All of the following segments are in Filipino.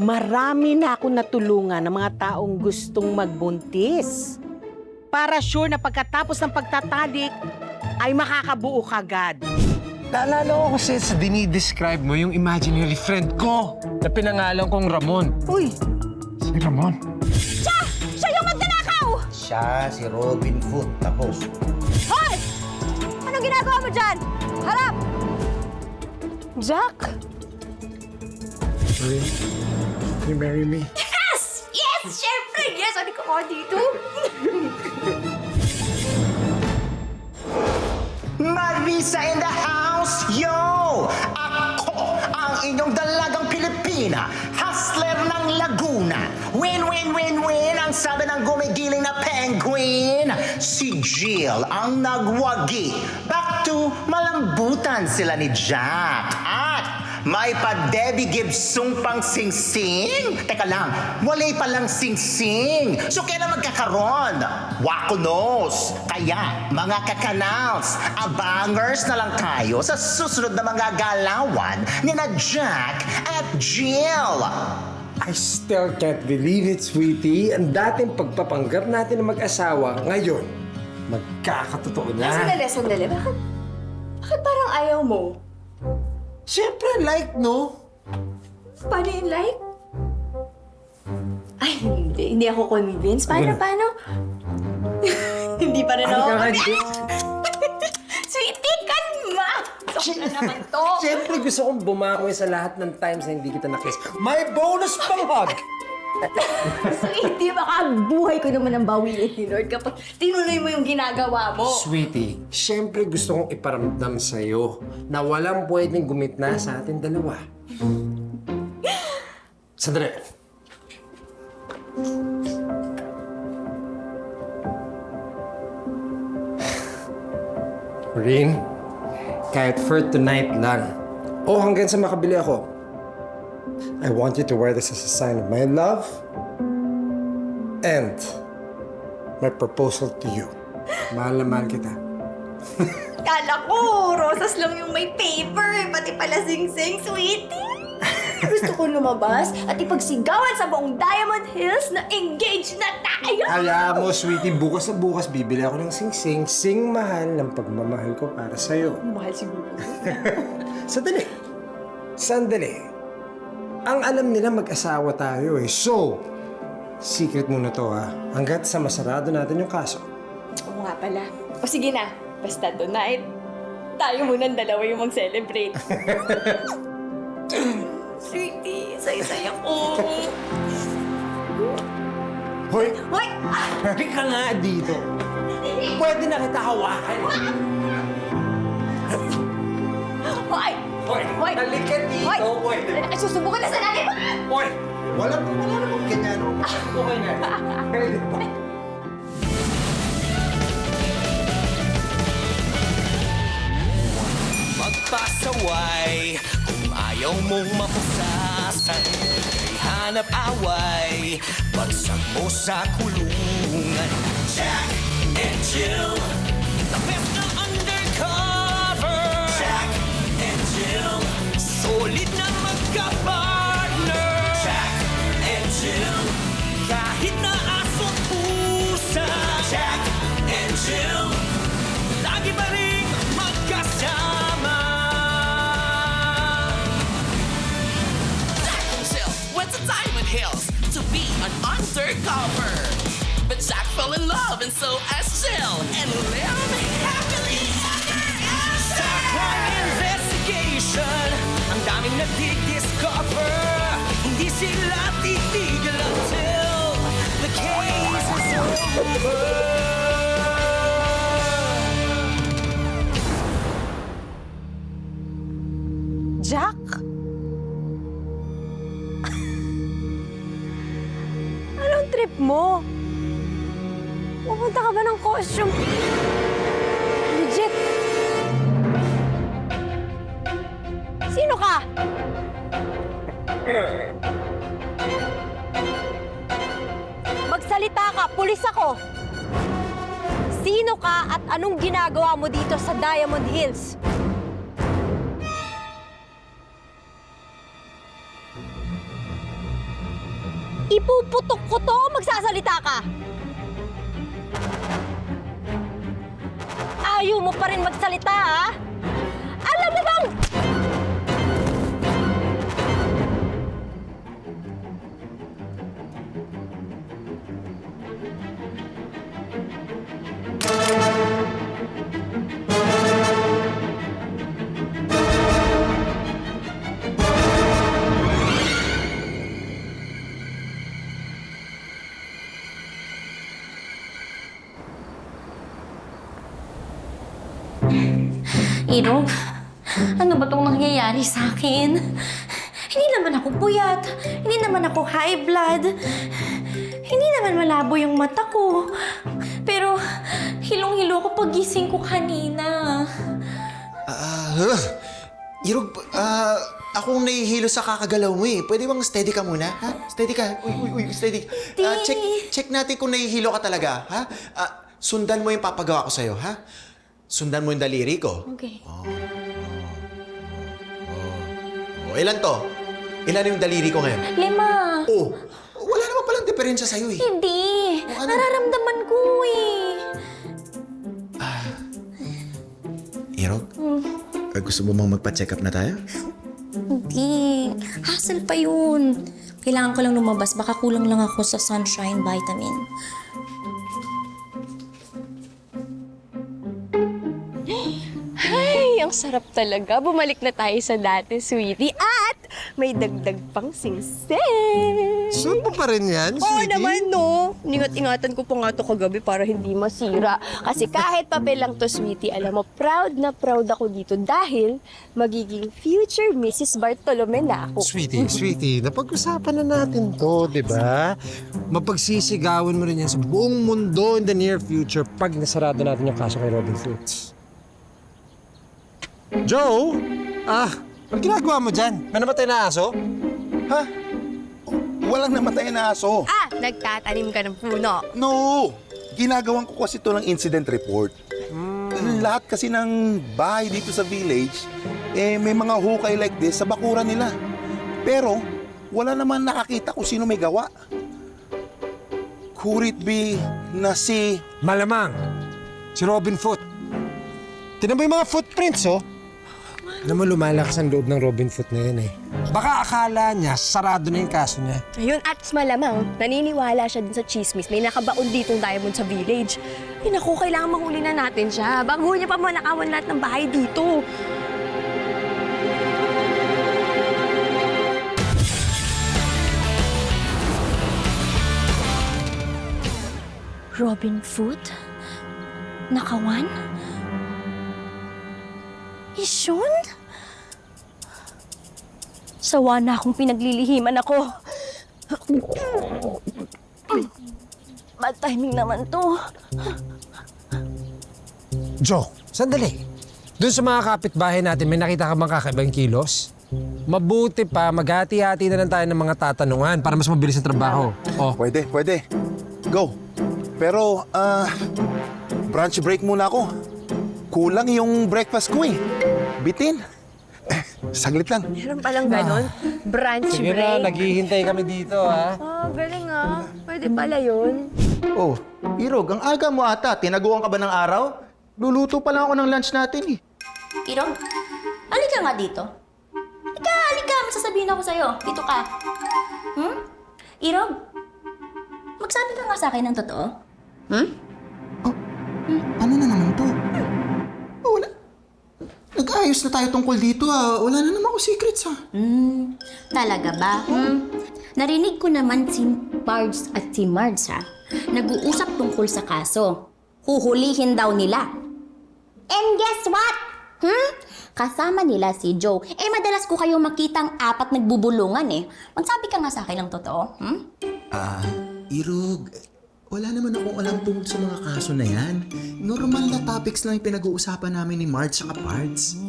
marami na akong natulungan ng mga taong gustong magbuntis. Para sure na pagkatapos ng pagtatadik, ay makakabuo kagad. Naalala ko kasi sa dinidescribe mo yung imaginary friend ko na pinangalan kong Ramon. Uy, Si Ramon? Siya yung magnanakaw! Siya, si Robin Hood. Tapos, Hoy! Anong ginagawa mo dyan? Harap! Jack? Will you marry me? Yes! Yes! Siyempre! Yes! Ano ka ako dito? Marisa in the house, yo! Ako ang inyong dalagang Pilipina, hustler ng Laguna. Win, win, win, win, ang sabi ng gumigiling na penguin. Si Jill ang nagwagi. Back to malambutan sila ni Jack. At may pa Debbie Gibson pang singsing? Teka lang, walay palang singsing. So kailan magkakaroon? Wako knows. Kaya, mga kakanals, abangers na lang tayo sa susunod na mga galawan ni na Jack at Jill. I still can't believe it, sweetie. Ang dating pagpapanggap natin na mag-asawa, ngayon, magkakatotoo na. Sandali. Bakit parang ayaw mo? Siyempre, like, no? Paano yung like? Ay, hindi ako convinced. Paano? Hindi pa rin ako. Sweetie, kalma! Sok na naman to. Siyempre, gusto kong bumakoy sa lahat ng times na hindi kita na-kiss. May bonus pang hug! Sweetie, baka buhay ko naman ang bawiin ni Lord kapag tinuloy mo yung ginagawa mo. Sweetie, siyempre gusto kong iparamdam sa'yo na walang pwedeng gumitna sa ating dalawa. Sandali. Rin, kahit for tonight lang, o hanggang sa makabili ako, I want you to wear this as a sign of my love and my proposal to you. Mahal na mahal kita. Kala ko, rosas lang yung may paper. Pati pala sing-sing, sweetie. Gusto ko lumabas at ipagsigawan sa buong Diamond Hills na engaged na tayo. Alam mo, sweetie, bukas na bukas bibili ako ng sing-sing. Sing mahal ng pagmamahal ko para sa'yo. Mahal siguro. Sandali. Ang alam nila mag-asawa tayo eh. So, secret muna to ha. Hanggat sa masarado natin yung kaso. Oo nga pala. O sige na, basta tonight, tayo munang dalawa yung mag-celebrate. Sweetie, saya-saya ko. Hoy! Hoy! Hali ka nga dito. Pwede na kita hawakan. Hoy! Hoy! Hoy! Halika dito, Hoy! hoy! Susubukan na sa natin! Hoy! Wala namang ganyan. Okay na. Magpasaway kung ayaw mong mapusasan. Kay hanap away, bagsak mo sa kulungan. Jack and Jill, the best na undercover. Jack and Jill, solid na magka-partner. Jack and Jill, kahit na aso't pusa. Jack and Jill, lagi pa rin magkasama. Jack and Jill went to Diamond Hills to be an undercover. But Jack fell in love and so as Jill and live happily ever after. Sa crime investigation, ang daming nagdi-discover. Hindi sila titigil until the case is over. Jack? Anong trip mo? Pupunta ka ba ng costume? Legit? Sino ka? Magsalita ka, pulis ako! Sino ka at anong ginagawa mo dito sa Diamond Hills? Ipuputok ko to, magsasalita ka! Ayaw mo pa rin magsalita, ha? Alam mo bang... Irog, ano ba itong nangyayari sa akin? Hindi naman ako puyat. Hindi naman ako high blood. Hindi naman malabo yung mata ko. Pero hilong-hilo ako pagising ko kanina. Irog, akong nahihilo sa kakagalaw mo eh. Pwede bang steady ka muna, ha? Steady ka. Uy, steady. Check natin kung nahihilo ka talaga, ha? Sundan mo yung papagawa ko sa'yo, ha? Sundan mo yung daliri ko. Okay. Ilan to? Ilan yung daliri ko ngayon? 5. Oh, wala naman palang diferensya sa'yo eh. Hindi. O, ano? Nararamdaman ko eh. Irog, gusto mo bang magpa-check up na tayo? Hindi. Hassle pa yun. Kailangan ko lang lumabas. Baka kulang lang ako sa sunshine vitamin. Ay, ang sarap talaga. Bumalik na tayo sa dati, sweetie. At may dagdag pang singsing. Suot mo pa rin yan, Oo sweetie? naman, no. Ingat-ingatan ko pa nga to kagabi para hindi masira. Kasi kahit papel lang to, sweetie, alam mo, proud na proud ako dito dahil magiging future Mrs. Bartolome na ako. Sweetie, napag-usapan na natin to, di ba? Mapagsisigawan mo rin yan sa buong mundo in the near future pag nasarado natin yung kaso kay Robin Foods. Joe? Ano ginagawa mo dyan? May namatay na aso? Ha? Walang namatay na aso. Nagtatanim ka ng puno. No! Ginagawan ko kasi ito ng incident report. Lahat kasi ng bahay dito sa village, may mga hukay like this sa bakuran nila. Pero, wala naman nakakita kung sino may gawa. Could it be na si... Malamang. Si Robin Foot. Tignan mo yung mga footprints, oh. Alam mo, lumalakas ang loob ng Robin Foot na yun, eh. Baka akala niya, sarado na yung kaso niya. Ayun, at malamang, naniniwala siya din sa chismis. May nakabaon ditong diamond sa village. Ay, naku, kailangan mahuli na natin siya. Bago niya pa manakawan lahat ng bahay dito. Robin Foot? Nakawan? Isyon? Sawa na akong pinaglilihiman ako. Bad timing naman to. Joe, sandali. Doon sa mga kapitbahay natin, may nakita ka bang kakaibang kilos? Mabuti pa, maghati-hati na lang tayo ng mga tatanungan para mas mabilis ang trabaho. Oh, Pwede. Go. Pero, brunch break muna ako. Kulang yung breakfast ko eh. Bitin. Saglit lang. Meron palang ganon. Brunch sige break. na, naghihintay kami dito, ha? Oh, galing ah. Pwede pala yun. Oh, Irog, ang aga mo ata. Tinaguan ka ba ng araw? Luluto pa lang ako ng lunch natin eh. Irong, halika nga dito. Halika. May sasabihin ako sa'yo. Dito ka. Irong, magsabi ka nga sa akin ng totoo. Ano na naman to? Oh, wala. Nag-ayos na tayo tungkol dito Wala na naman ako secrets Talaga ba? Narinig ko naman si Pards at si Mards nag-uusap tungkol sa kaso. Huhulihin daw nila. And guess what? Kasama nila si Joe. Madalas ko kayong makitang 4 nagbubulungan eh. Magsabi ka nga sa akin ng totoo. Irog, wala naman akong alam tungkol sa mga kaso na yan. Normal na topics lang yung pinag-uusapan namin ni Marge sa Pards.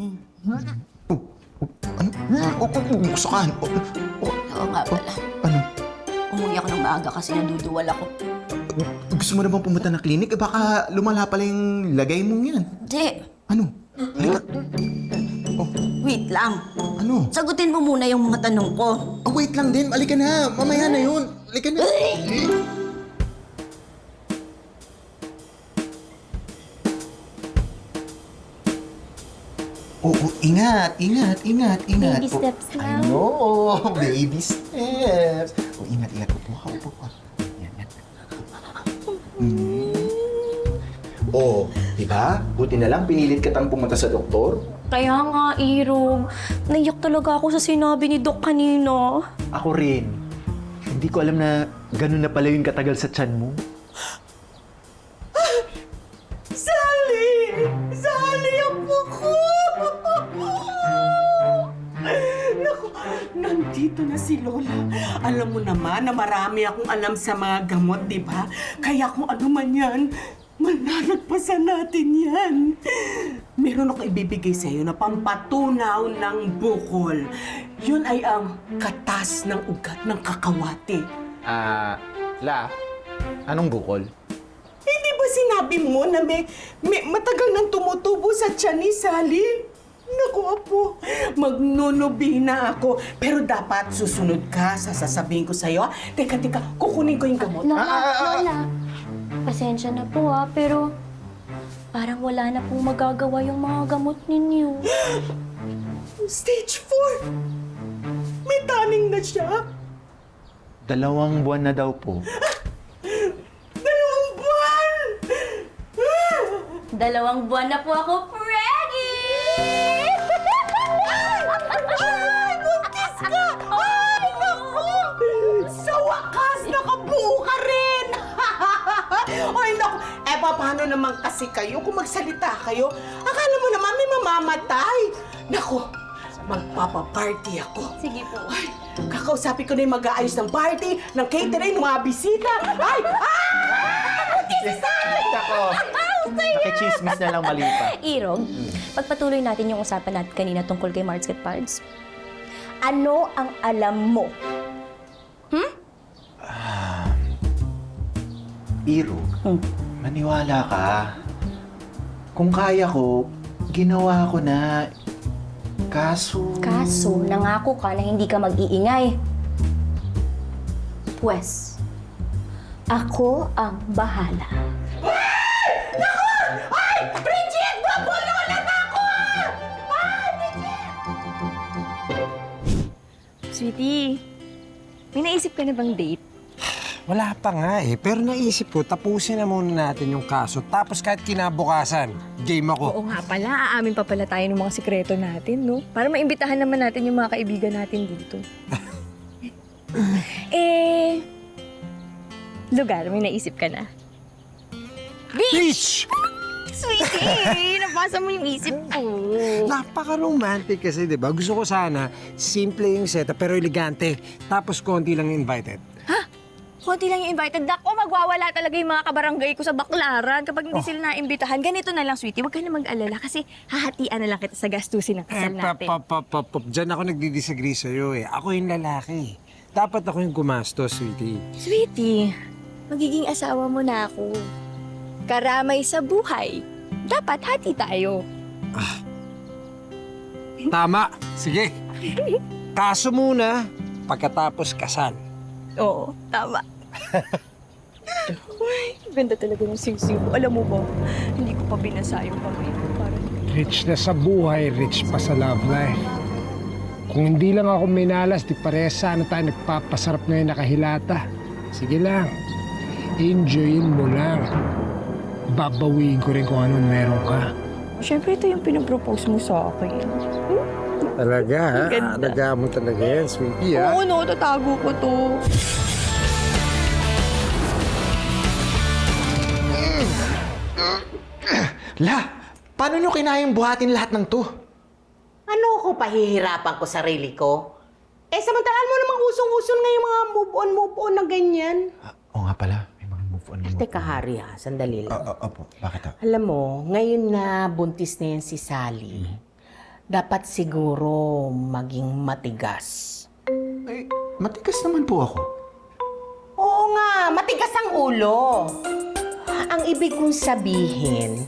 Gusto ka? Oo nga pala. Ano? Umuwi ako ng maaga kasi naduduwal ako. Gusto mo na bang pumunta ng klinik? Baka lumala pala yung lagay mo yan. Hindi. Ano? Halika. Wait lang. Ano? Sagutin mo muna yung mga tanong ko. Wait lang din. Halika na. Mamaya na yun. Halika na. Oo, ingat. Baby steps I lang. know, baby steps. Oh, ingat. Upo ka. Yan. Oh, di ba? Buti na lang pinilit kitang pumunta sa doktor. Kaya nga, Irog. Naiyak talaga ako sa sinabi ni Doc kanino. Ako rin. Hindi ko alam na ganun na pala yung katagal sa tiyan mo. Sally, apo ko! Naku, nandito na si Lola. Alam mo naman na marami akong alam sa mga gamot, di ba? Kaya kung ano man yan, manlalagpasan natin yan. Meron ako ibibigay sa iyo na pampatunaw ng bukol. Yun ay ang katas ng ugat ng kakawate. Anong bukol? Hindi ba sinabi mo na may matagal nang tumutubo sa tiyan ni Sally? Naku, apo, magnunubina ako. Pero dapat susunod ka sa sasabihin ko sa'yo. Teka, kukunin ko yung gamot. Lola, pasensya na po pero parang wala na pong magagawa yung mga gamot ninyo. Stage 4! May taning na siya. 2 buwan na daw po. 2 buwan! 2 buwan na po ako pregnant! Ay, buntis ka! Ay, naku! Sa wakas, nakabuo ka rin! Ay, naku! Paano naman kasi kayo kung magsalita kayo? Akala mo naman may mamamatay. Naku, magpapaparty ako. Sige po. Ay, kakausapin ko na yung mag-aayos ng party, ng catering, ng mga bisita. Ay! Ako, nakichismis na lang mali pa. Irog, pagpatuloy natin yung usapan natin kanina tungkol kay Mards at Pards. Ano ang alam mo? Iro, maniwala ka. Kung kaya ko, ginawa ko na. Kaso, nangako ka na hindi ka mag-iingay. Pwes, ako ang bahala. Bridget! Babulo ulit ako! Sweetie, may naisip ka na bang date? Wala pa nga eh. Pero naisip ko, tapusin na muna natin yung kaso. Tapos kahit kinabukasan, game ako. Oo nga pala, aamin pa pala tayo ng mga sikreto natin, no? Para maimbitahan naman natin yung mga kaibigan natin dito. Lugar, may naisip ka na? Beach! Sweetie, nabasa mo yung isip ko. Napaka-romantic kasi, di ba? Gusto ko sana, simple yung setup pero elegante. Tapos konti lang invited. Konti lang yung invited. Ako, magwawala talaga yung mga kabarangay ko sa baklaran kapag hindi sila naimbitahan. Ganito na lang, sweetie. Huwag ka na mag-alala kasi hahatian na lang kita sa gastusin ng kasal natin. Diyan ako nagdi-disagree sa'yo eh. Ako yung lalaki. Dapat ako yung gumastos, sweetie. Sweetie, magiging asawa mo na ako. Karamay sa buhay. Dapat hati tayo. Tama. Sige. Kaso muna, pagkatapos kasal. Oo, tama. Ay, ganda talaga ng sing-sing ko. Alam mo ba, hindi ko pa binasa yung kamay ko. Parang Rich na sa buhay, rich pa sa love life. Kung hindi lang ako minalas, di parehas sana tayo nagpapasarap ngayon nakahilata. Sige lang, enjoyin mo lang. Babawiin ko rin kung anong meron ka. siyempre, ito yung pinapropose mo sa akin. Talaga, ha? Ganda. Alaga mo talaga yan, sweetie, ha? Oo, no, tatago ko to. Paano nyo kinayang buhatin lahat ng to? Ano ko pahihirapan ko sarili ko? Samantalaan mo namang usong-usong nga yung mga move on na ganyan. Oo nga pala, may mga move on. Teka, Hari, sandali lang. Opo, bakit? Alam mo, ngayon na buntis na yan si Sally, dapat siguro maging matigas. Ay, matigas naman po ako. Oo nga, matigas ang ulo. Ang ibig kong sabihin,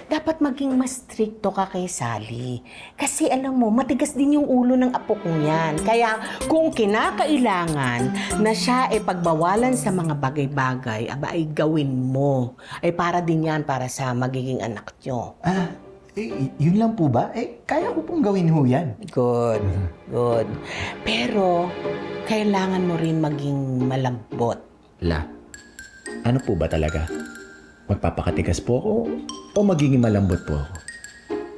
Dapat maging mas stricto ka kay Sally. Kasi alam mo, matigas din yung ulo ng apo kong yan. Kaya kung kinakailangan na siya ay pagbawalan sa mga bagay-bagay, aba ay gawin mo. Ay para din yan para sa magiging anak nyo. Yun lang po ba? Kaya ko pong gawin ho yan. Good, good. Pero, kailangan mo rin maging malambot. Ano po ba talaga? Magpapakatigas po ako o magiging malambot po ako?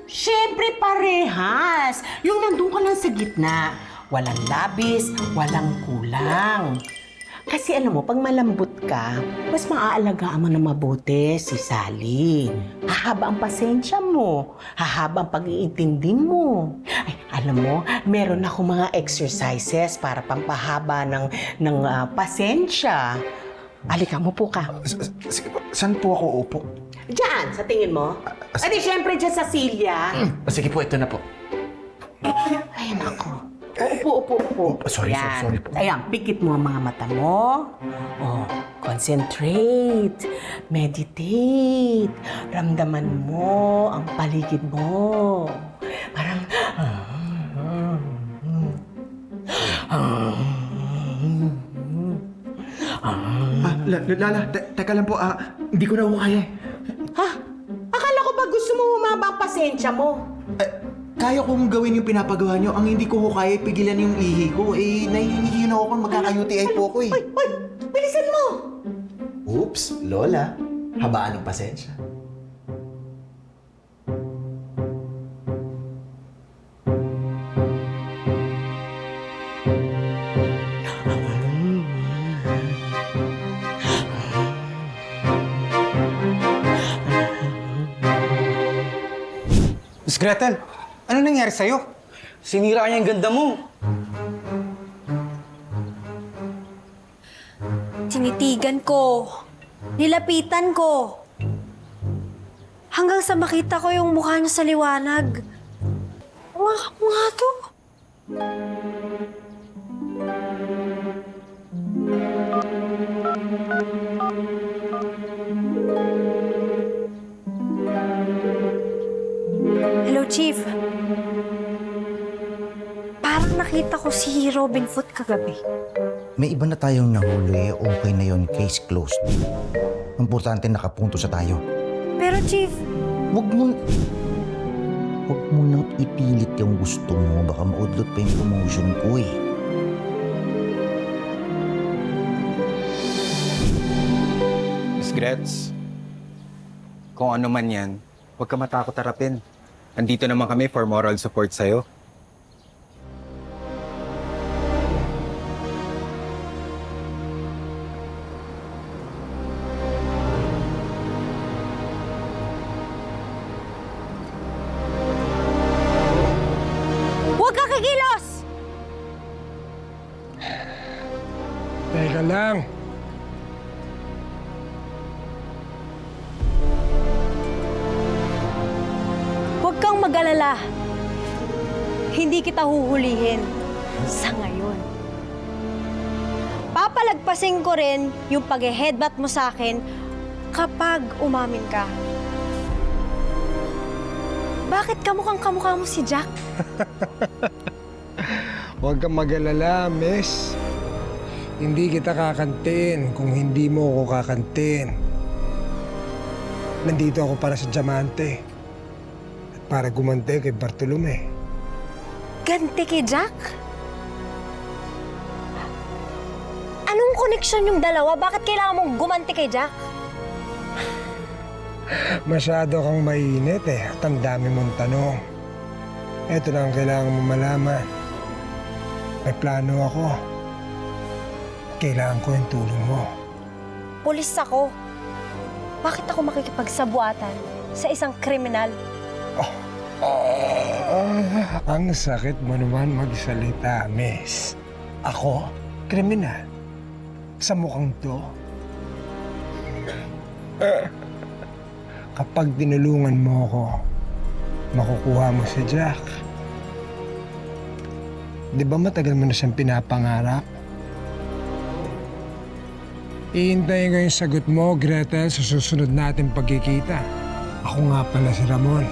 Siyempre parehas! Yung nandun ka lang sa gitna. Walang labis, walang kulang. Kasi alam mo, pag malambot ka, mas maaalagaan mo na mabuti si Sally. Hahaba ang pasensya mo. Hahaba ang pag-iintindi mo. Ay, alam mo, meron ako mga exercises para pampahaba ng pasensya. Halika, mupo ka. Sige po, saan po ako upo? Diyan, sa tingin mo? Adi, syempre dyan sa silya. Sige po, ito na po. Ay, nako. Upo. Sorry po. Ayan, pikit mo ang mga mata mo. Concentrate. Meditate. Ramdaman mo ang paligid mo. Parang... Lala, teka lang po, hindi ko na ho kaya. Ha? Akala ko ba gusto mo humaba ang pasensya mo? Kaya kong gawin yung pinapagawa nyo. Ang hindi ko ho kaya pigilan yung ihi ko. Nahihihino ako kung magkaka-UTI po ako Uy! Bilisan mo! Oops, Lola. Habaan ng pasensya. Miss Gretel, ano nangyari sa'yo? Sinira niya yung ganda mo. Tinitigan ko. Nilapitan ko. Hanggang sa makita ko yung mukha niya sa liwanag. Uwak mo nga to. Hello, Chief. Parang nakita ko si Robin Foot kagabi. May iba na tayong nahuli, okay na yon, case closed. Importante nakapunto sa tayo. Pero, Chief, Huwag mo nang ipilit yung gusto mo. Baka maudlot pa yung promotion ko eh. Miss Gretz, kung ano man yan, huwag ka matakot harapin. Andito naman kami for moral support sa'yo. huwag ka kikilos! Teka lang. Huwag kang mag-alala. Hindi kita huhulihin sa ngayon. Papalagpasin ko rin yung pag-headbutt mo sa akin kapag umamin ka. Bakit kamukha mo si Jack? Huwag kang mag-alala, miss. Hindi kita kakantin kung hindi mo ako kakantin. Nandito ako para sa Diamante. At para gumante kay Bartolome. Ganti kay Jack? Anong koneksyon yung dalawa? Bakit kailangan mong gumanti kay Jack? Masyado kang mainit eh. At ang dami mong tanong. Ito lang ang kailangan mo malaman. May plano ako. Kailangan ko yung tulong mo. Pulis ako. Bakit ako makikipagsabuatan sa isang kriminal? Ang sakit mo naman magsalita, miss. Ako? Kriminal? Sa mukhang to? Kapag tinulungan mo ako, makukuha mo si Jack. Di ba matagal mo na siyang pinapangarap? Iintayin ko yung sagot mo, Gretel, sa susunod natin pagkikita. Ako nga pala si Ramon.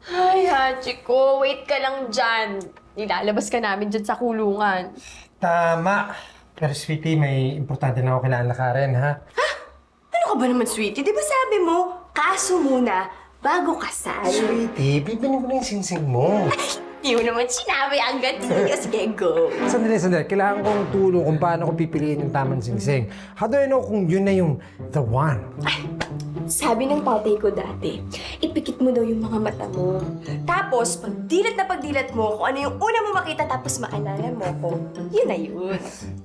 Ay, Hachiko, wait ka lang dyan. Nilalabas ka namin dyan sa kulungan. Tama. Pero sweetie, may importante na ako kailangan lakarin, ha? Ano ka ba naman, sweetie? Di ba sabi mo, kaso muna, bago kasal? Sweetie, bibinin ko na yung singsing mo. Di mo naman sinabi agad. Sige, go. Sandali. Kailangan kong tulong kung paano ko pipiliin yung tamang singsing. How do I know kung yun na yung the one? Sabi ng tatay ko dati, ipikit mo daw yung mga mata mo. Tapos, pagdilat mo kung ano yung una mo makita tapos maalala mo ko, yun na yun.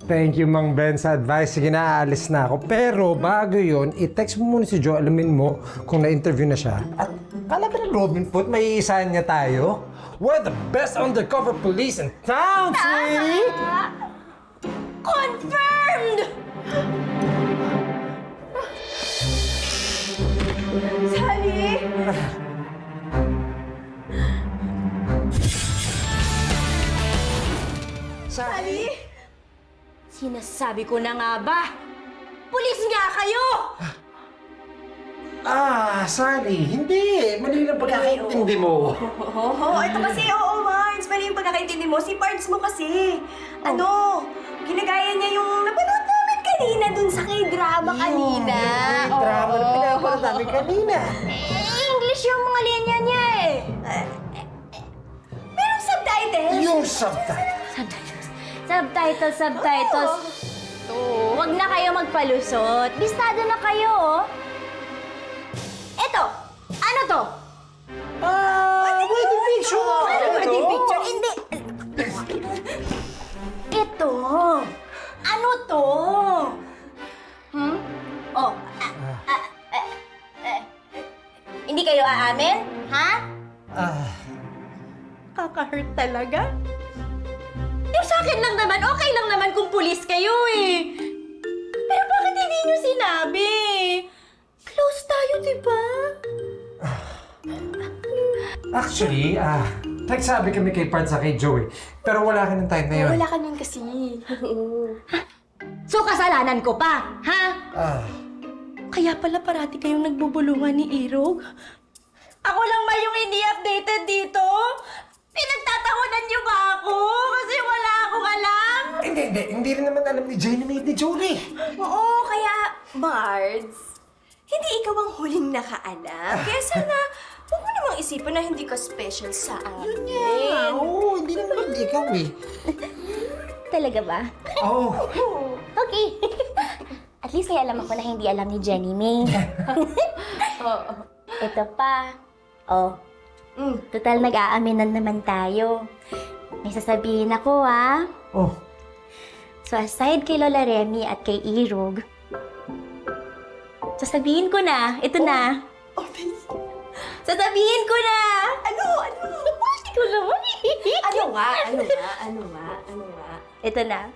Thank you, Mang Ben, sa advice. Sige na, aalis na ako. Pero bago yun, i-text mo muna si Joe. Alamin mo kung na-interview na siya. At kala ba ng Robin Hood, may isahan niya tayo? We're the best undercover police in town, sweetie! Confirmed! Sally! Sally! Sinasabi ko na nga ba? Pulis nga kayo! Sally, hindi. Mali lang pagkakaintindi mo. Ito kasi, Mards. Mali yung pagkakaintindi mo. Si Pards mo kasi. Ginagaya niya yung napanood namin kanina dun sa K-drama kanina. Drama na pinapanood namin kanina. English yung mga linya niya eh. Merong subtitles. Yung subtitle. Subtitles. Huwag na kayo magpalusot. Bistado na kayo, oh. Eto, ano to? Wedding picture! Wedding picture? Hindi. Ito. Ano to? Hindi kayo aamin? Ha? Kaka-hurt talaga. Yung sa akin lang naman, okay lang naman kung pulis kayo eh. Pero bakit hindi niyo sinabi? Close tayo, di ba? Actually, nagsabi kami kay Pards sa kay Joey. Pero wala ka ng time na yun. Wala ka nun kasi. So, kasalanan ko pa, ha? Kaya pala parati kayong nagbubulungan ni Irog? Ako lang ba yung hindi updated dito? Pinagtatawanan niyo ba ako? Kasi wala akong alam. Hindi rin naman alam ni Jay na may ni Joey. Oo, kaya, Mards, hindi ikaw ang huling nakaalam. Kaya sana, huwag mo namang isipin na hindi ka special sa akin. Oo, hindi naman ikaw eh. Talaga ba? Oo. Okay. At least may alam ako na hindi alam ni Jenny May. Ito pa. Total nag-aaminan naman tayo. May sasabihin ako, ha? So aside kay Lola Remy at kay Irog, sasabihin ko na, ito na. Sasabihin ko na! Ano? Hindi ko naman eh. Ano nga? Ito na.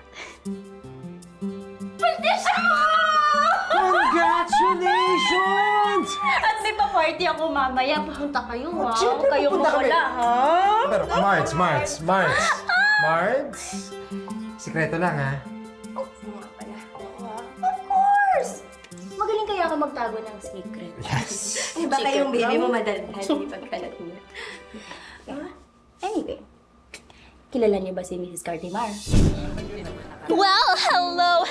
Congratulations! At may pa-party ako mamaya. Pupunta kayo, ha? Siyempre, Huwag kayong pupunta kami. mawala, ha? Pero, Mards. Sikreto lang, ha? Of course! Magaling kaya ako magtago ng secret. Yes! Eh, baka yung baby mo madalhan, hindi pagkalat niya. Anyway, kilala niyo ba si Mrs. Cardimar? Well, hello,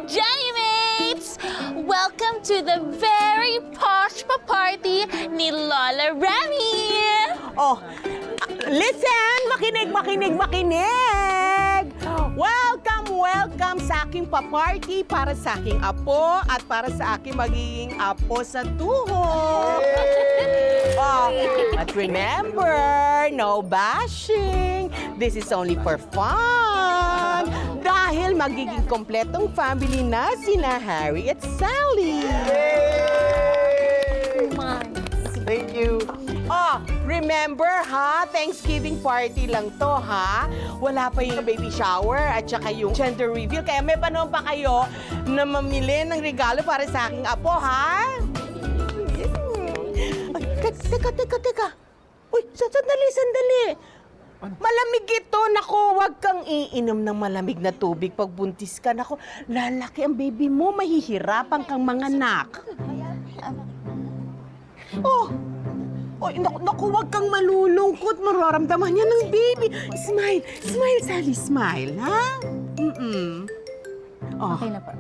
Jenny Mates! Welcome to the very posh party ni Lola Remy! Listen! Makinig! Welcome sa aking pa-party para sa aking apo at para sa aking magiging apo sa tuhod. But remember, no bashing. This is only for fun. Dahil magiging kompletong family na sina Harry at Sally. Come on. Thank you. Oh, remember ha? Thanksgiving party lang to ha? Wala pa yung baby shower at saka yung gender reveal. Kaya may panahon pa kayo na mamili ng regalo para sa aking apo ha? Teka. Uy, sandali. Malamig ito. Naku, huwag kang iinom ng malamig na tubig pag buntis ka. Naku, lalaki ang baby mo. Mahihirapan kang manganak. Oh, naku, huwag kang malulungkot. Mararamdaman niya ng baby. Smile, Sally, smile, ha? Oh. Okay na po.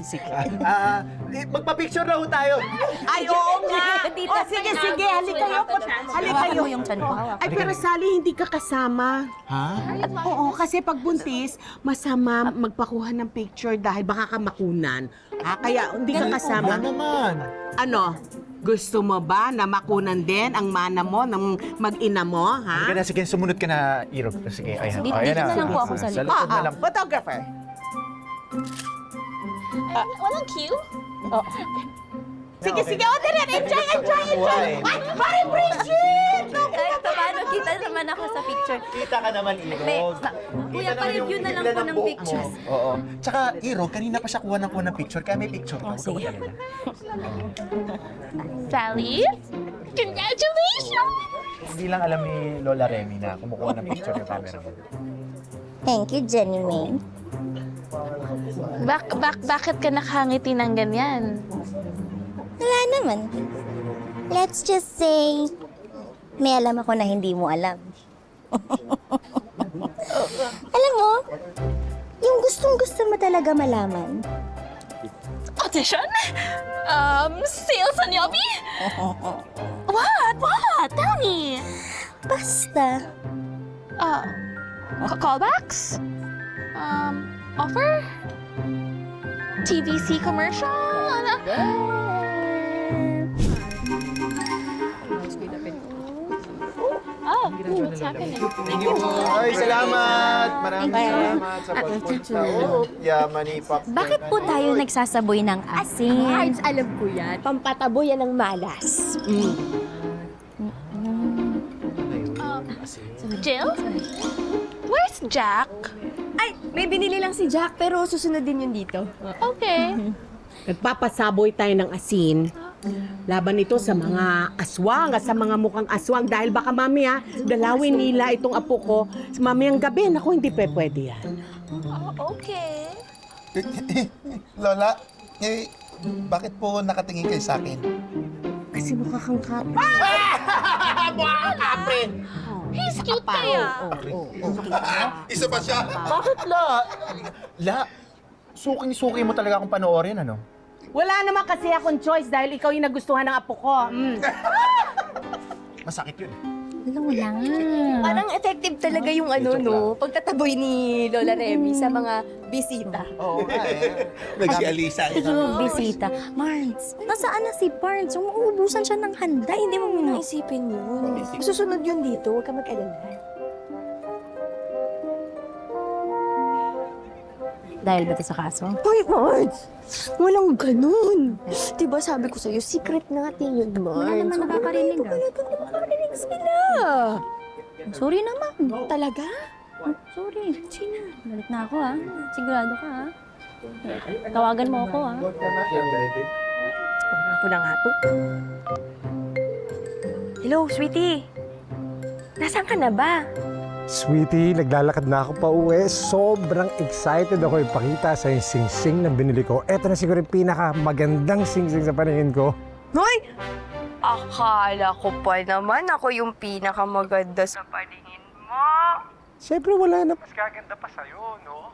Sige. Magpa-picture na ho tayo. Ay, oo nga. Dito, Sige, halika kayo. Halika kayo. mo yung tiyan ko. Hawak. Ay, pero Sally, hindi ka kasama. Ha? Oo, kasi pag buntis, masama magpakuha ng picture dahil baka ka makunan. Kaya hindi ka kasama. naman. Ano? Gusto mo ba na makunan din ang mana mo ng mag-ina mo, ha? Sige, sumunod ka na, Iro. Sige, ayan. Dito na lang po ako sa likod. Photographer. Walang cue? Sige, Oderet, enjoy! Ay, Mari Bridget! Kahit paano, kita naman ako sa picture. Kita ka naman, Iro. Kuya, pa-review na lang po ng pictures. Oo. Tsaka, Iro, kanina pa siya kuha ng picture, kaya may picture ka. sige. Sally? Congratulations! Hindi lang alam ni Lola Remy na kumukuha ng picture yung camera mo. Thank you, Jenny May. Bakit ka nakangiti ng ganyan? Wala naman. Let's just say, may alam ako na hindi mo alam. Alam mo, yung gustong-gusto mo talaga malaman. Audition? Sales on Yobi? What? Tell me. Basta, Callbacks? Offer? TVC commercial? Oh, what's happening? Ay, salamat! Maraming salamat sa pagpunta. Yaman ni Pop. bakit po tayo nagsasaboy ng asin? Cards, alam ko yan. Pampatabo yan ng malas. Jill? Where's Jack? Ay, may binili lang si Jack, pero susunod din yun dito. Okay. Nagpapasaboy tayo ng asin. Laban ito sa mga aswang at sa mga mukhang aswang dahil baka mamaya dalawin nila itong apo ko mamayang gabi. Naku, hindi pwede yan. Okay. Lola, bakit po nakatingin kayo sa akin? Kasi mukha kang kapre. He's cute kaya. Isa pa siya! Bakit La, suking-suki mo talaga akong panoorin, ano? Wala naman kasi akong choice dahil ikaw yung nagustuhan ng apo ko. Masakit yun. Wala nga. Parang effective talaga yung pagtataboy ni Lola Remy sa mga bisita. Oo nga eh. Nagsialisa. Sige mo, bisita. Marns, nasaan na si Barnes? Umuubusan siya ng handa. Hindi mo muna. Isipin yun. Susunod yun dito, huwag ka mag-alala. Dahil ba ito sa kaso? Hoy, Marge! Walang ganun. Diba sabi ko sa'yo, secret natin yun, Marge. Wala naman nakakarinig, Wala naman nakakarinig sila. Sorry naman. Talaga? Sorry. Sino? Galit na ako, ha? Sigurado ka, ha? Tawagan mo ako, ha? Ako na nga to. Hello, sweetie. Nasaan ka na ba? Sweetie, naglalakad na ako pa uwi. Sobrang excited ako ipakita sa yung sing-sing na binili ko. Eto na siguro yung pinakamagandang sing-sing sa paningin ko. Hoy! Akala ko pa naman ako yung pinakamaganda sa paningin mo. Siyempre wala na mas gaganda pa sa'yo, no?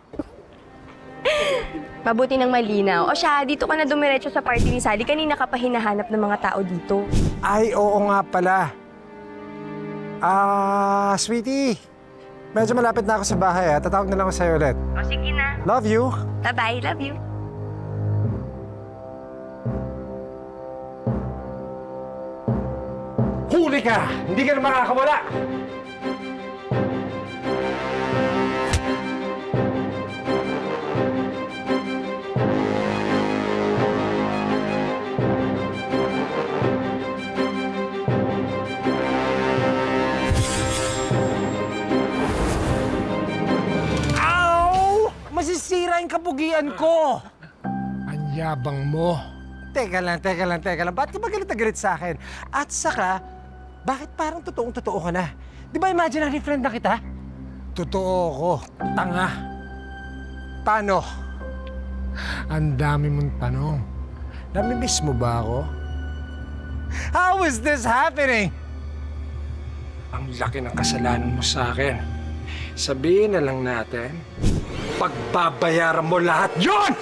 Mabuti ng malinaw. O siya, dito ka na dumiretso sa party ni Sally. Kanina ka pa hinahanap ng mga tao dito. Ay, oo nga pala. Sweetie. Medyo malapit na ako sa bahay, ha? Tatawag na lang ako sa'yo ulit. O sige na. Love you. Bye-bye. Love you. Huli ka! Hindi ka na makakawala! kapugian ko! Ang yabang mo. Teka lang. Ba't ka ba galit na galit sa akin? At saka, bakit parang totoong-totoo ka na? Di ba imaginary friend na kita? Totoo ko, tanga. Paano? Ang dami mong tanong. Namimiss mo ba ako? How is this happening? Ang laki ng kasalanan mo sa akin. Sabihin na lang natin, pagbabayaran mo lahat yon!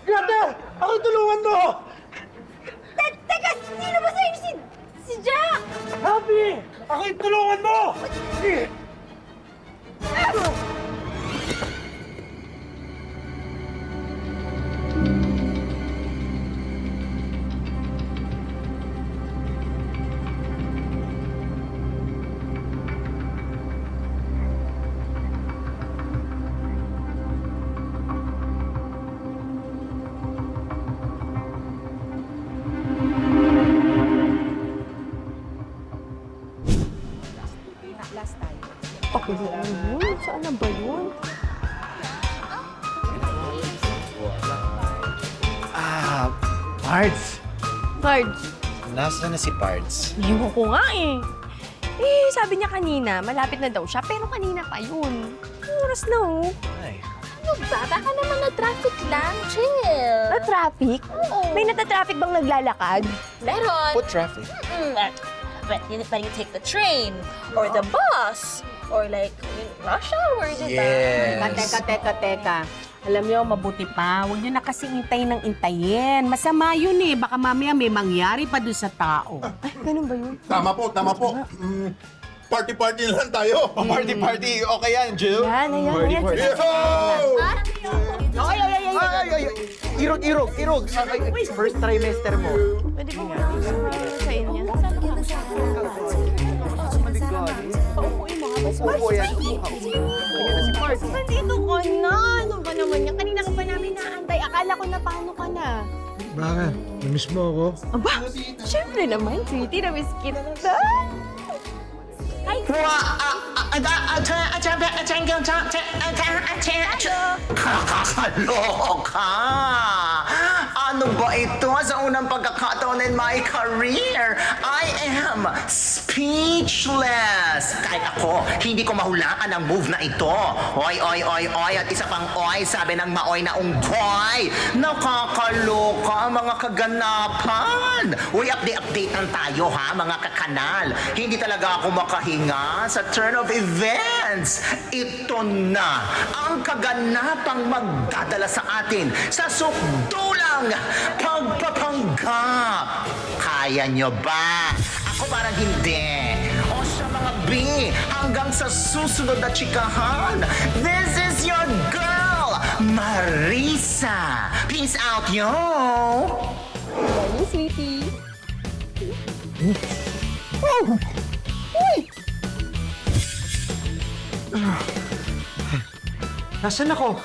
Ganda! Ako tulungan mo! Teka, sino ba sa'yo si Jack? Happy! Ako tulungan mo! Saan na ba yun? Pards! Cards. Nasaan na si Pards? Iyon ko nga eh. Sabi niya kanina, malapit na daw siya, pero kanina pa yun. Oras na oh. Ay. Ano ba? Baka naman na-traffic lang. Chill. Na-traffic? Oo. May nata-traffic bang naglalakad? Meron. What traffic? But you take the train or the bus or like rush hour, di ba? Yes. Teka. Alam niyo, mabuti pa. Huwag niyo na kasi intayin ng intayin. Masama yun eh. Baka mamaya may mangyari pa doon sa tao. Ay, ganun ba yun? Tama po. Party-party lang tayo. Party. Okay yan, Jill? Yan. Irog. First trimester mo. Pwede ba sa inyo? Opo yan. Nandito ka na. Ano ba naman yan? Kanina ka pa namin naantay. Akala ko na paano ka na. Bakit? Namiss mo ako? Aba, syempre naman, sweetie. Namiss kita. Hi, Kakaloka! Ano ba ito sa unang pagkakataon in my career? I am speechless! Kahit ako, hindi ko mahulaan ang move na ito. Oy, at isa pang oy, sabi ng maoy na unggoy. Nakakaloka ang mga kaganapan. Uy, update lang tayo ha, mga kakanal. Hindi talaga ako makahinga sa turn of events. Ito na ang kaganapang magdadala sa atin sa sukdulang pagpapanggap. Kaya nyo ba? Ako parang hindi. O sa mga B, hanggang sa susunod na chikahan, this is your girl, Marisa. Peace out, yo! Hey, sweetie. Nasaan ako?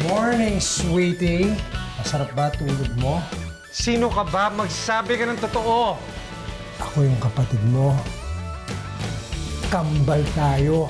Morning, sweetie. Masarap ba tulog mo? Sino ka ba? Magsabi ka ng totoo. Ako yung kapatid mo. Kambal tayo.